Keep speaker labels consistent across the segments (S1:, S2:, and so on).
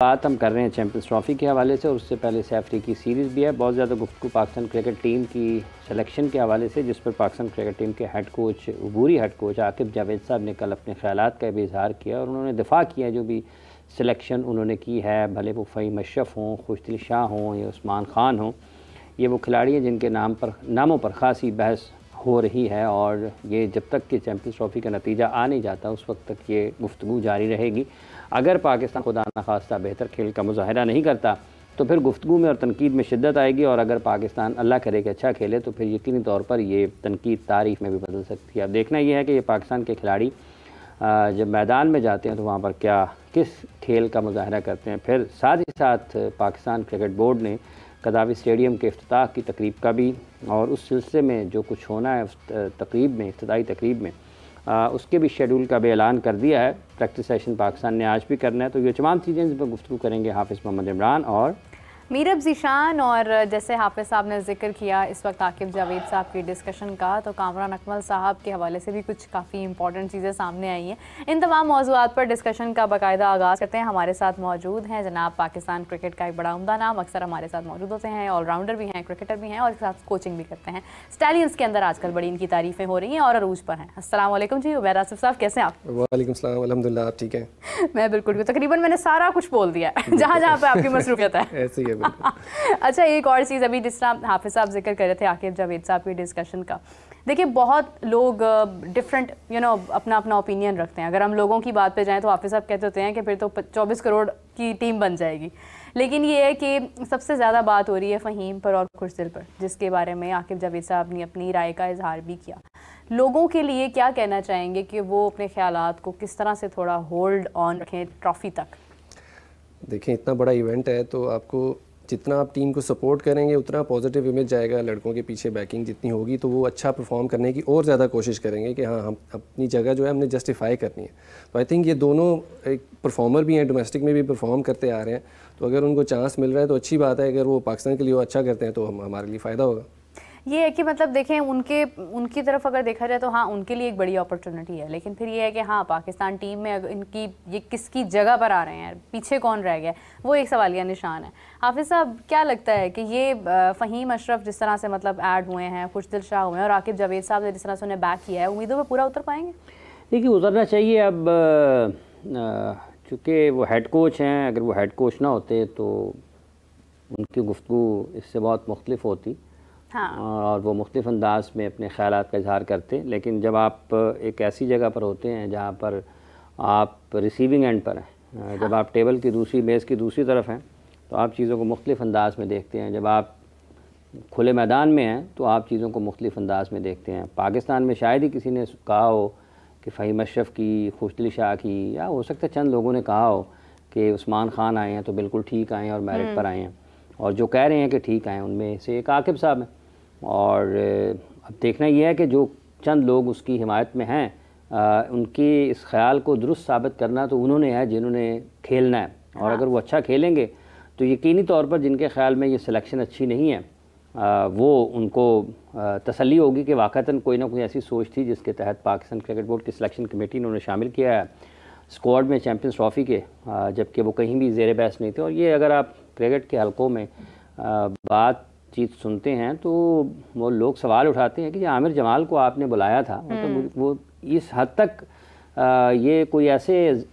S1: बात हम कर रहे हैं चैम्पियंस ट्रॉफ़ी के हवाले से और उससे पहले सैफ की सीरीज़ भी है। बहुत ज़्यादा गुफ्तगू पाकिस्तान क्रिकेट टीम की सिलेक्शन के हवाले से, जिस पर पाकिस्तान क्रिकेट टीम के हेड कोच, अबूरी हेड कोच आकिब जावेद साहब ने कल अपने ख्यालात का भी इजहार किया और उन्होंने दिफा किया जो भी सिलेक्शन उन्होंने की है, भले वो फ़हीम अशरफ हों, खुशदिल शाह हों या उस्मान ख़ान हों। ये वो खिलाड़ी हैं जिनके नामों पर ख़ासी बहस हो रही है और ये जब तक कि चैम्पियंस ट्रॉफ़ी का नतीजा आ नहीं जाता उस वक्त तक ये गुफ्तगू जारी रहेगी। अगर पाकिस्तान खुदा न खास्ता बेहतर खेल का मुज़ाहरा नहीं करता तो फिर गुफ्तगू में और तनकीद में शिद्दत आएगी, और अगर पाकिस्तान अल्लाह करे कि अच्छा खेले तो फिर यकीनी तौर पर ये तनकीद तारीफ़ में भी बदल सकती है। अब देखना ये है कि ये पाकिस्तान के खिलाड़ी जब मैदान में जाते हैं तो वहाँ पर किस खेल का मुज़ाहरा करते हैं। फिर साथ ही साथ पाकिस्तान क्रिकेट बोर्ड ने कदावी स्टेडियम के इफ्तिताह की तकरीब का भी और उस सिलसिले में जो कुछ होना है उस तकरीब में, इफ्तिताही तकरीब में, उसके भी शेड्यूल का भी ऐलान कर दिया है। प्रैक्टिस सेशन पाकिस्तान ने आज भी करना है। तो ये तमाम चीज़ें जिस पर गुफ्तगू करेंगे हाफिज़ मोहम्मद इमरान और
S2: मीरब ज़ीशान। और जैसे हाफिज़ साहब ने जिक्र किया इस वक्त आकिब जावेद साहब की डिस्कशन का, तो कामरान अकमल साहब के हवाले से भी कुछ काफ़ी इंपॉर्टेंट चीज़ें सामने आई हैं। इन तमाम मौज़ूआत पर डिस्कशन का बाकायदा आगाज़ करते हैं। हमारे साथ मौजूद हैं जनाब पाकिस्तान क्रिकेट का एक बड़ा उम्दा नाम, अक्सर हमारे साथ मौजूद होते हैं, ऑलराउंडर भी हैं, क्रिकेटर भी हैं और साथ कोचिंग भी करते हैं। स्टैलियंस के अंदर आजकल बड़ी इनकी तारीफ़ें हो रही हैं और अरूज पर हैं। अस्सलाम वालेकुम जी, उबैर आसिफ साहब, कैसे हैं आप?
S3: वालेकुम सलाम, अल्हम्दुलिल्लाह, आप ठीक हैं?
S2: मैं बिल्कुल, तकरीबन मैंने सारा कुछ बोल दिया है जहाँ जहाँ पे आपकी मसरूफियत है।
S3: ऐसे ही है बिल्कुल।
S2: अच्छा, एक और चीज़, अभी जिस तरह हाफिज़ साहब जिक्र कर रहे थे आकिब जावेद साहब की डिस्कशन का, देखिए बहुत लोग डिफरेंट अपना अपना ओपिनियन रखते हैं। अगर हम लोगों की बात पे जाएं तो हाफिज़ साहब कहते होते हैं कि फिर तो 24 करोड़ की टीम बन जाएगी, लेकिन ये है कि सबसे ज़्यादा बात हो रही है फ़हीम पर और खुशदिल पर, जिसके बारे में आकिब जावेद साहब ने अपनी राय का इजहार भी किया। लोगों के लिए क्या कहना चाहेंगे कि वो अपने ख्यालात को किस तरह से थोड़ा होल्ड ऑन रखें ट्रॉफ़ी तक?
S3: देखें, इतना बड़ा इवेंट है तो आपको जितना आप टीम को सपोर्ट करेंगे उतना पॉजिटिव इमेज जाएगा। लड़कों के पीछे बैकिंग जितनी होगी तो वो अच्छा परफॉर्म करने की और ज़्यादा कोशिश करेंगे कि हाँ, हम अपनी जगह जो है हमने जस्टिफाई करनी है। तो आई थिंक ये दोनों एक परफॉर्मर भी हैं, डोमेस्टिक में भी परफॉर्म करते आ रहे हैं, तो अगर उनको चांस मिल रहा है तो अच्छी बात है। अगर वो पाकिस्तान के लिए अच्छा करते हैं तो हमारे लिए फ़ायदा होगा।
S2: ये है कि मतलब देखें उनकी तरफ अगर देखा जाए तो हाँ, उनके लिए एक बड़ी अपॉर्चुनिटी है, लेकिन फिर ये है कि हाँ, पाकिस्तान टीम में अगर इनकी ये किसकी जगह पर आ रहे हैं, पीछे कौन रह गया, वो एक सवालिया निशान है। हाफिज़ साहब, क्या लगता है कि ये फ़हीम अशरफ जिस तरह से मतलब ऐड हुए हैं, खुशदिल शाह हुए हैं और आकिब जावेद साहब ने जिस तरह से उन्हें बैक किया है, उम्मीदों पर पूरा उतर पाएंगे?
S1: देखिए, उतरना चाहिए। अब चूँकि वो हेड कोच हैं, अगर वो हेड कोच ना होते तो उनकी गुफ्तगू इससे बहुत मुख्तलिफ होती। हाँ। और वो मुख्तलिफ अंदाज में अपने ख़यालात का इजहार करते। लेकिन जब आप एक ऐसी जगह पर होते हैं जहाँ पर आप रिसीविंग एंड पर हैं, हाँ। जब आप टेबल की दूसरी मेज़ की दूसरी तरफ हैं तो आप चीज़ों को मुख्तलिफ अंदाज में देखते हैं। जब आप खुले मैदान में हैं तो आप चीज़ों को मुख्तलिफ अंदाज में देखते हैं। पाकिस्तान में शायद ही किसी ने कहा हो कि फ़हीम अशरफ की, खुशदिल शाह की, या हो सकता है चंद लोगों ने कहा हो कि उस्मान ख़ान आए हैं तो बिल्कुल ठीक आए हैं और मेरिट पर आए हैं, और जो कह रहे हैं कि ठीक आए उनमें से एक आकिब साहब हैं। और अब देखना यह है कि जो चंद लोग उसकी हिमायत में हैं उनकी इस ख्याल को दुरुस्त साबित करना तो उन्होंने है जिन्होंने खेलना है। और अगर वो अच्छा खेलेंगे तो यकीनी तौर पर जिनके ख्याल में ये सिलेक्शन अच्छी नहीं है वो उनको तसल्ली होगी कि वाक़तन कोई ना कोई ऐसी सोच थी जिसके तहत पाकिस्तान क्रिकेट बोर्ड की सिलेक्शन कमेटी ने उन्हें शामिल किया है स्क्वाड में चैम्पियंस ट्रॉफ़ी के, जबकि वो कहीं भी ज़ेर बहस नहीं थे। और ये अगर आप क्रिकेट के हलकों में बातचीत सुनते हैं तो वो लोग सवाल उठाते हैं कि आमिर जमाल को आपने बुलाया था, मतलब वो इस हद तक ये कोई ऐसे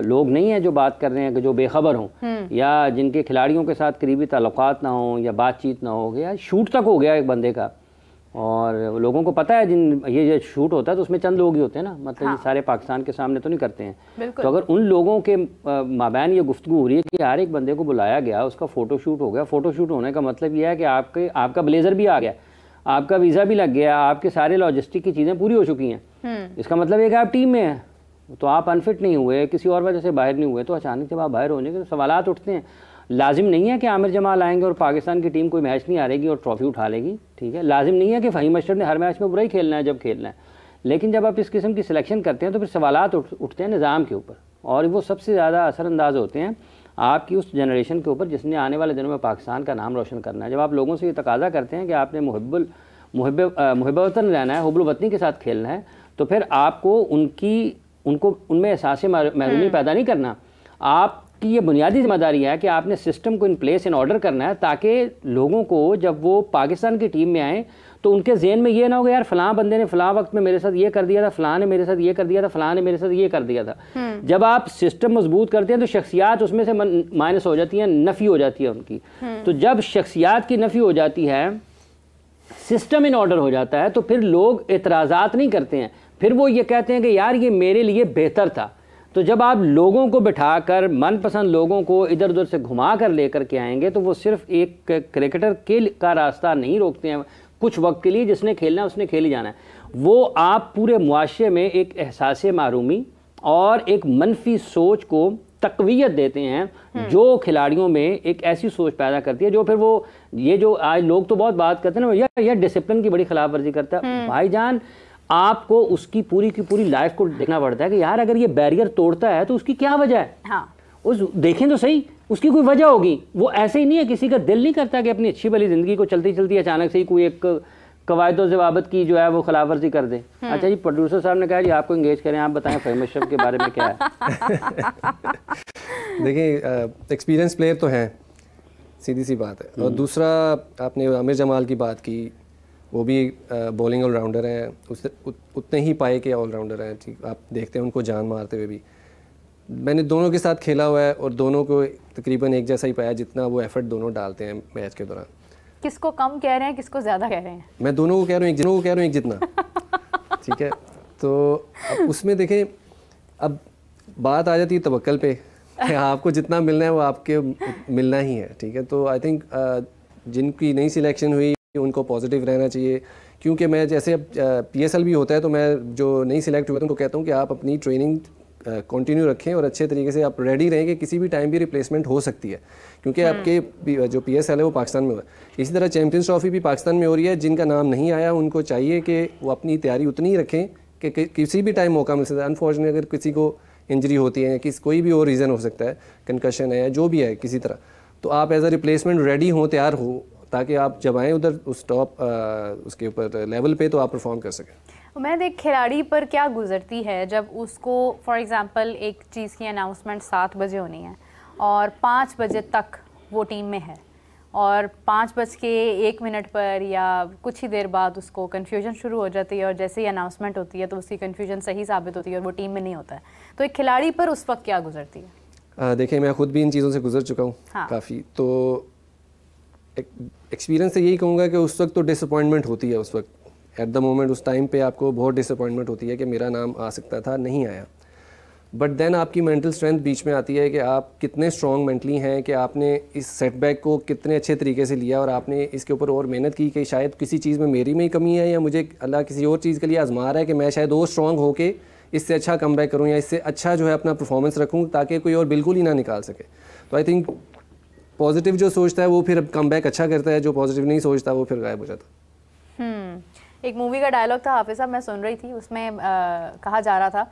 S1: लोग नहीं हैं जो बात कर रहे हैं कि जो बेखबर हों या जिनके खिलाड़ियों के साथ करीबी ताल्लुकात ना हों या बातचीत ना हो, या शूट तक हो गया एक बंदे का। और लोगों को पता है ये शूट होता है तो उसमें चंद लोग ही होते हैं ना, मतलब ये सारे पाकिस्तान के सामने तो नहीं करते हैं। तो अगर उन लोगों के माबैन ये गुफ्तगू हो रही है कि हर एक बंदे को बुलाया गया, उसका फ़ोटो शूट हो गया, फ़ोटो शूट होने का मतलब ये है कि आपका ब्लेज़र भी आ गया, आपका वीज़ा भी लग गया, आपके सारे लॉजिस्टिक की चीज़ें पूरी हो चुकी हैं। इसका मतलब है कि आप टीम में हैं, तो आप अनफिट नहीं हुए, किसी और वजह से बाहर नहीं हुए, तो अचानक जब आप बाहर होने के तो सवालात उठते हैं। लाजिम नहीं है कि आमिर जमाल आएंगे और पाकिस्तान की टीम कोई मैच नहीं हारेगी और ट्रॉफ़ी उठा लेगी, ठीक है। लाजिम नहीं है कि फ़हीम अशरफ ने हर मैच में बुरा ही खेलना है जब खेलना है, लेकिन जब आप इस किस्म की सिलेक्शन करते हैं तो फिर सवालात उठते हैं निज़ाम के ऊपर, और वो सबसे ज़्यादा असरअंदाज होते हैं आपकी उस जनरेशन के ऊपर जिसने आने वाले दिनों में पाकिस्तान का नाम रोशन करना है। जब आप लोगों से ये तकाज़ा करते हैं कि आपने मुहिब वतन रहना है, हुब्बुल वतनी के साथ खेलना है, तो फिर आपको उनमें एहसास महरूमी पैदा नहीं करना, आप की ये बुनियादी जिम्मेदारी है कि आपने सिस्टम को इन प्लेस इन ऑर्डर करना है, ताकि लोगों को जब वो पाकिस्तान की टीम में आएँ तो उनके जहन में ये ना हो कि यार फ़लाँ बंदे ने फ़लाँ वक्त में मेरे साथ ये कर दिया था, फ़लाँ ने मेरे साथ ये कर दिया था, फ़लाँ ने मेरे साथ ये कर दिया था। जब आप सिस्टम मजबूत करते हैं तो शख्सियात उसमें से माइनस हो जाती हैं, नफ़ी हो जाती है उनकी। तो जब शख्सियात की नफ़ी हो जाती है, सिस्टम इन ऑर्डर हो जाता है, तो फिर लोग एतराज़ात नहीं करते हैं, फिर वो ये कहते हैं कि यार ये मेरे लिए बेहतर था। तो जब आप लोगों को बिठाकर, मनपसंद लोगों को इधर उधर से घुमा कर लेकर के आएंगे, तो वो सिर्फ एक क्रिकेटर का रास्ता नहीं रोकते हैं कुछ वक्त के लिए, जिसने खेलना है उसने खेल ही जाना है। वो आप पूरे मुआशरे में एक एहसास मारूमी और एक मनफी सोच को तक़वियत देते हैं, जो खिलाड़ियों में एक ऐसी सोच पैदा करती है जो फिर वो ये जो आज लोग तो बहुत बात करते हैं ना, यह डिसिप्लिन की बड़ी खिलाफ वर्जी करता है। भाईजान, आपको उसकी पूरी की पूरी लाइफ को देखना पड़ता है कि यार अगर ये बैरियर तोड़ता है तो उसकी क्या वजह है। हाँ। उस देखें तो सही, उसकी कोई वजह होगी। वो ऐसे ही नहीं है, किसी का दिल नहीं करता कि अपनी अच्छी भली ज़िंदगी को चलती चलती अचानक से ही कोई एक कवायद व ज़वाबित की जो है वो खिलाफ वर्जी कर दे। अच्छा जी, प्रोड्यूसर साहब ने कहा जी आपको इंगेज करें, आप बताएं फ़हीम अशरफ के बारे में क्या है।
S3: देखिए, एक्सपीरियंस प्लेयर तो हैं, सीधी सी बात है। और दूसरा, आपने आमिर जमाल की बात की, वो भी बॉलिंग ऑलराउंडर हैं, उससे उतने ही पाए के ऑलराउंडर हैं। ठीक, आप देखते हैं उनको जान मारते हुए भी। मैंने दोनों के साथ खेला हुआ है और दोनों को तकरीबन एक जैसा ही पाया, जितना वो एफर्ट दोनों डालते हैं मैच के दौरान।
S2: किसको कम कह रहे हैं, किसको ज़्यादा कह रहे हैं?
S3: मैं दोनों को कह रहा हूँ एक जितना। ठीक है, तो अब उसमें देखें, अब बात आ जाती है तवक्कल पे। आपको जितना मिलना है वो आपके मिलना ही है। ठीक है, तो आई थिंक जिनकी नई सिलेक्शन हुई उनको पॉजिटिव रहना चाहिए, क्योंकि मैं जैसे अब PSL भी होता है, तो मैं जो नई सिलेक्ट हुए उनको कहता हूँ कि आप अपनी ट्रेनिंग कंटिन्यू रखें और अच्छे तरीके से आप रेडी रहें कि किसी भी टाइम भी रिप्लेसमेंट हो सकती है, क्योंकि आपके जो PSL है वो पाकिस्तान में हुआ है। इसी तरह चैम्पियंस ट्रॉफी भी पाकिस्तान में हो रही है। जिनका नाम नहीं आया उनको चाहिए कि वो अपनी तैयारी उतनी ही रखें कि किसी भी टाइम मौका मिल सकता है। अनफॉर्चुनेट अगर किसी को इंजरी होती है, किसी कोई भी और रीज़न हो सकता है, कंकशन है, जो भी है किसी तरह, तो आप एज अ रिप्लेसमेंट रेडी हो, तैयार हो, ताकि आप जब आएँ उधर उस टॉप उसके ऊपर लेवल पे तो आप परफॉर्म कर सकें।
S2: मैं देख खिलाड़ी पर क्या गुजरती है जब उसको फॉर एग्ज़ाम्पल एक चीज़ की अनाउंसमेंट 7 बजे होनी है और 5 बजे तक वो टीम में है, और 5:01 पर या कुछ ही देर बाद उसको कन्फ्यूजन शुरू हो जाती है, और जैसे ही अनाउंसमेंट होती है तो उसकी कन्फ्यूजन सही साबित होती है और वो टीम में नहीं होता है। तो एक खिलाड़ी पर उस वक्त क्या गुजरती है?
S3: देखिए, मैं खुद भी इन चीज़ों से गुजर चुका हूँ। हाँ। काफ़ी। तो एक्सपीरियंस से यही कहूँगा कि उस वक्त तो डिसअपॉइंटमेंट होती है। उस वक्त एट द मोमेंट उस टाइम पे आपको बहुत डिसअपॉइंटमेंट होती है कि मेरा नाम आ सकता था, नहीं आया। बट देन आपकी मेंटल स्ट्रेंथ बीच में आती है कि आप कितने स्ट्रॉन्ग मेंटली हैं, कि आपने इस सेटबैक को कितने अच्छे तरीके से लिया और आपने इसके ऊपर और मेहनत की कि शायद किसी चीज़ में मेरी में ही कमी है, या मुझे अल्लाह किसी और चीज़ के लिए आजमा रहा है कि मैं शायद और स्ट्रॉन्ग होके इससे अच्छा कमबैक करूँ या इससे अच्छा जो है अपना परफॉर्मेंस रखूँ, ताकि कोई और बिल्कुल ही ना निकाल सके। तो आई थिंक पॉजिटिव जो सोचता है वो फिर कमबैक अच्छा करता है, जो पॉजिटिव नहीं सोचता वो फिर गायब हो जाता।
S2: एक मूवी का डायलॉग था हाफिज़ साहब, मैं सुन रही थी, उसमें कहा जा रहा था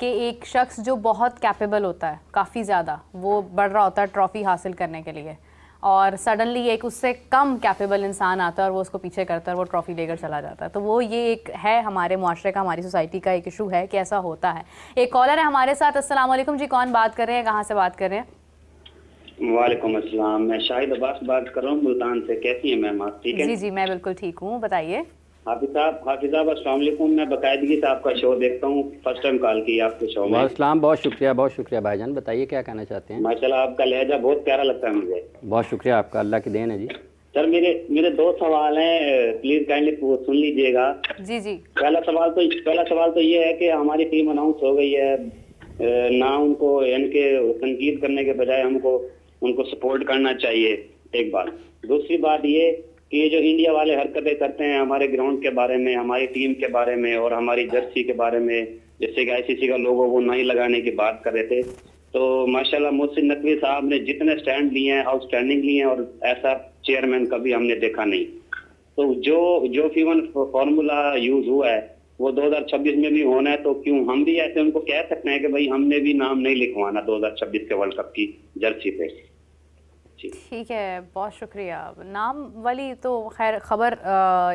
S2: कि एक शख्स जो बहुत कैपेबल होता है, काफ़ी ज़्यादा, वो बढ़ रहा होता है ट्रॉफ़ी हासिल करने के लिए, और सडनली एक उससे कम कैपेबल इंसान आता है और वो उसको पीछे करता है और वो ट्रॉफ़ी लेकर चला जाता है। तो वो ये एक है हमारे मुआशरे का, हमारी सोसाइटी का एक इशू है कि ऐसा होता है। एक कॉलर है हमारे साथ। अस्सलाम वालेकुम जी, कौन बात कर रहे हैं, कहाँ से बात कर रहे हैं?
S4: वालेकुम अस्सलाम, मैं शाहिद अब्बास बात कर रहा हूँ मुल्तान से। कैसी हैं मैम आप? ठीक है
S2: जी जी, मैं बिल्कुल ठीक हूँ, बताइए।
S4: हाफिज साहब अस्सलाम वालेकुम। मैं बाकायदगी से आपका शो देखता हूँ, फर्स्ट टाइम कॉल की आपके शो में।
S1: अस्सलाम, बहुत शुक्रिया भाईजान, बताइए क्या कहना चाहते हैं?
S4: माशाल्लाह आपका लहजा बहुत प्यारा लगता है मुझे।
S1: बहुत शुक्रिया आपका, अल्लाह की देन है जी।
S4: सर मेरे 2 सवाल हैं, प्लीज काइंडली सुन लीजिएगा।
S2: जी जी।
S4: पहला सवाल तो ये है कि हमारी टीम अनाउंस हो गई है, ना उनको इनके तनकीद करने के बजाय हमको उनको सपोर्ट करना चाहिए, एक बात। दूसरी बात ये कि ये जो इंडिया वाले हरकतें करते हैं हमारे ग्राउंड के बारे में, हमारी टीम के बारे में और हमारी जर्सी के बारे में, जैसे कि ICC का लोगो वो नहीं लगाने की बात कर रहे थे, तो माशाल्लाह मोहसिन नकवी साहब ने जितने स्टैंड लिए हैं आउटस्टैंडिंग लिए हैं, और ऐसा चेयरमैन कभी हमने देखा नहीं। तो जो फीवन फार्मूला यूज हुआ है वो 2026 में भी होना है, तो क्यों हम भी ऐसे उनको कह सकते हैं कि भाई हमने भी नाम नहीं लिखवाना 2026 के वर्ल्ड कप की जर्सी पे?
S2: ठीक है, बहुत शुक्रिया। नाम वाली तो खैर खबर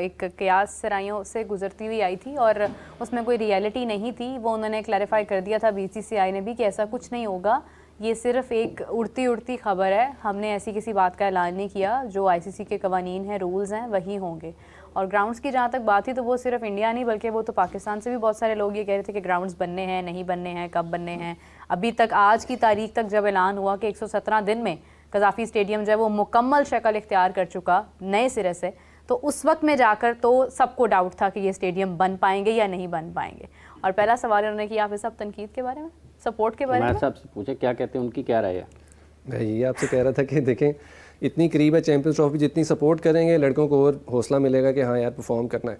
S2: एक कियास सराइयों से गुजरती हुई आई थी और उसमें कोई रियलिटी नहीं थी, वो उन्होंने क्लैरिफाई कर दिया था BCCI ने भी कि ऐसा कुछ नहीं होगा, ये सिर्फ एक उड़ती उड़ती खबर है। हमने ऐसी किसी बात का ऐलान नहीं किया। जो आईसीसी के कवानीन हैं, रूल्स हैं, वही होंगे। और ग्राउंड्स की जहाँ तक बात थी तो वो सिर्फ इंडिया नहीं बल्कि वो तो पाकिस्तान से भी बहुत सारे लोग ये कह रहे थे कि ग्राउंड्स बनने हैं, नहीं बनने हैं, कब बनने हैं। अभी तक आज की तारीख तक जब ऐलान हुआ कि 117 दिन में कज़ाफ़ी स्टेडियम जो है वो मुकम्मल शक्ल इख्तियार कर चुका नए सिरे से, तो उस वक्त में जाकर तो सबको डाउट था कि ये स्टेडियम बन पाएंगे या नहीं बन पाएंगे। और पहला सवाल उन्होंने किया हाफिज़ साहब तनकीद के बारे में, सपोर्ट के बारे में।
S1: मैं आपसे पूछे क्या कहते हैं, उनकी क्या राय है?
S3: मैं ये आपसे कह रहा था कि देखें इतनी करीब है चैंपियंस ट्रॉफी, जितनी सपोर्ट करेंगे लड़कों को और हौसला मिलेगा कि हाँ यार परफॉर्म करना है,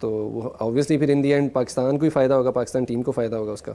S3: तो वो ऑब्वियसली फिर इन दी एंड पाकिस्तान को ही फ़ायदा होगा, पाकिस्तान टीम को फ़ायदा होगा उसका।